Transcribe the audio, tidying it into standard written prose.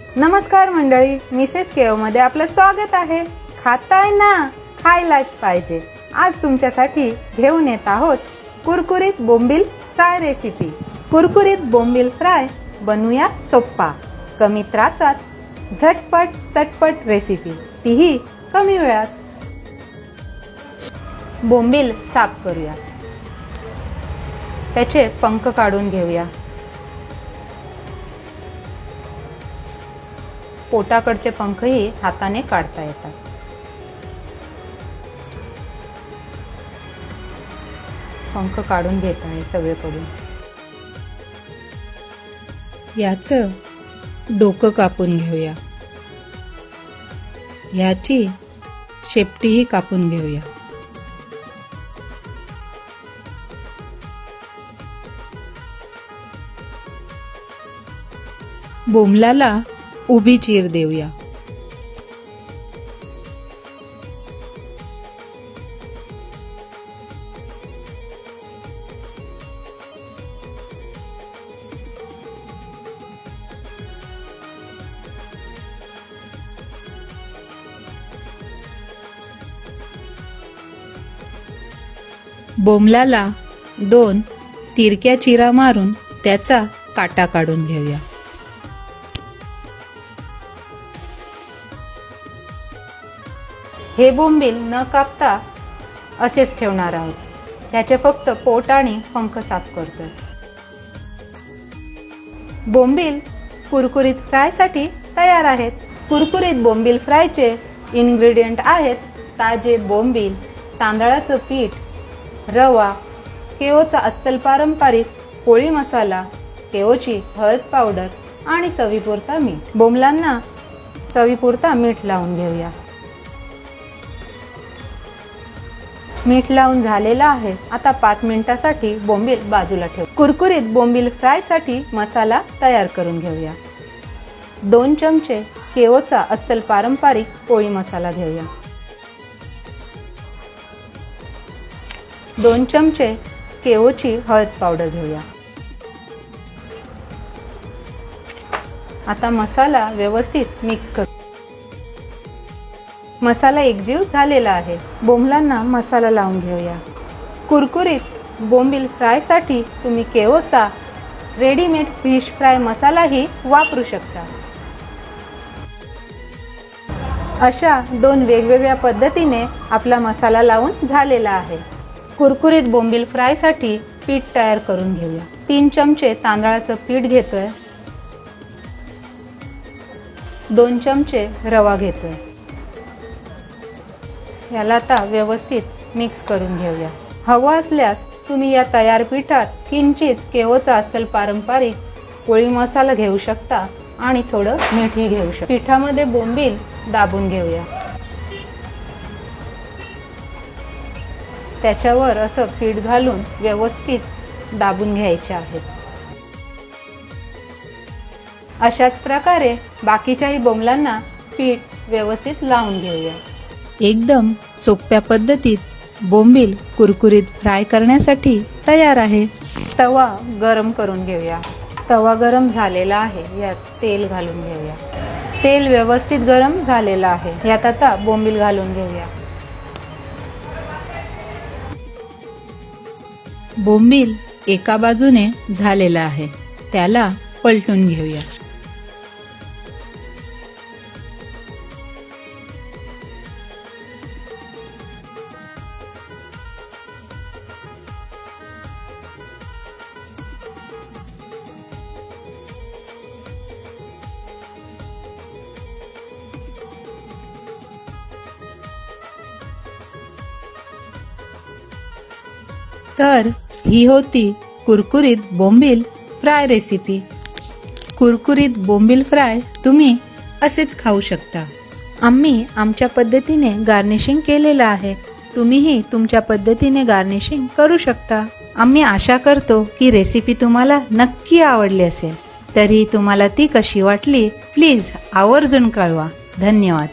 नमस्कार मंडळी, मिसेस केओ मध्ये आपलं स्वागत आहे। खाताय ना, खायलाच पाहिजे। आज तुमच्यासाठी घेऊन येत आहोत कुरकुरीत बोंबील फ्राय रेसिपी। कुरकुरीत बोंबील फ्राय बनवूया सोप्पा, कमी त्रासात, झटपट चटपट रेसिपी, तीही कमी वेळात। बोंबील साफ करूया, त्याचे पंख काढून घेऊया। पोटाकडचे पंखही हाताने काढता येतात। पंख काढून घेत आहे सगळीकडून। याचं डोकं कापून घेऊया, याची शेपटीही कापून घेऊया। बोंबलाला उभी चीर देऊया। बोंबलाला 2 तिरक्या चिरा मारून त्याचा काटा काढून घेऊया। हे बोंबील न कापता असेच ठेवणार आहोत, त्याचे फक्त पोट आणि पंख साफ करतो। बोंबील कुरकुरीत फ्राय साठी तयार आहेत। कुरकुरीत बोंबील फ्रायचे इन्ग्रेडियंट आहेत ताजे बोंबील, तांदळाचं पीठ, रवा, केओचा अस्सल पारंपरिक पोळी मसाला, केओची हळद पावडर आणि चवीपुरता मीठ। बोंबलांना चवीपुरता मीठ लावून घेऊया। मीठ लावून झालेला आहे। आता 5 मिनिटांसाठी बोंबील बाजूला ठेवू। कुरकुरीत बोंबील फ्राय साठी मसाला तयार करून घेऊया। 2 चमचे केओचा अस्सल पारंपरिक पोळी मसाला घेऊया। 2 चमचे केओची हळद पावडर घेऊया। आता मसाला व्यवस्थित मिक्स करू। मसाला एकजीव झालेला आहे। बोंबलांना मसाला लावून घेऊया। कुरकुरीत बोंबील फ्राय साठी तुम्ही केओचा रेडीमेड फिश फ्राय मसालाही वापरू शकता। अशा 2 वेगवेगळ्या पद्धतीने आपला मसाला लावून झालेला आहे। कुरकुरीत बोंबील फ्राय साठी पीठ तयार करून घेऊया। 3 चमचे तांदळाचं पीठ घेतोय, 2 चमचे रवा घेतोय। याला आता व्यवस्थित मिक्स करून घेऊया। हवं असल्यास तुम्ही या तयार पिठात किंचित केओचा अस्सल पारंपरिक पोळी मसाला घेऊ शकता आणि थोडं मीठही घेऊ शकता। पिठामध्ये बोंबील दाबून घेऊया, त्याच्यावर असं पीठ घालून व्यवस्थित दाबून घ्यायचे आहे। अशाच प्रकारे बाकीच्याही बोंबलांना पीठ व्यवस्थित लावून घेऊया। एकदम सोप्या पद्धतीत बोंबील कुरकुरीत फ्राय करण्यासाठी तयार आहे। तवा गरम करून घेऊया। तवा गरम झालेला आहे, यात तेल घालून घेऊया। तेल व्यवस्थित गरम झालेलं आहे, यात आता बोंबील घालून घेऊया। बोंबील एका बाजूने झालेला आहे, त्याला पलटून घेऊया। तर ही होती कुरकुरीत बोंबील फ्राय रेसिपी। कुरकुरीत बोंबील फ्राय तुम्ही असेच खाऊ शकता। आम्ही आमच्या पद्धतीने गार्निशिंग केलेलं आहे, तुम्हीही तुमच्या पद्धतीने गार्निशिंग करू शकता। आम्ही आशा करतो की रेसिपी तुम्हाला नक्की आवडली असेल। तरी तुम्हाला ती कशी वाटली प्लीज आवर्जून कळवा। धन्यवाद।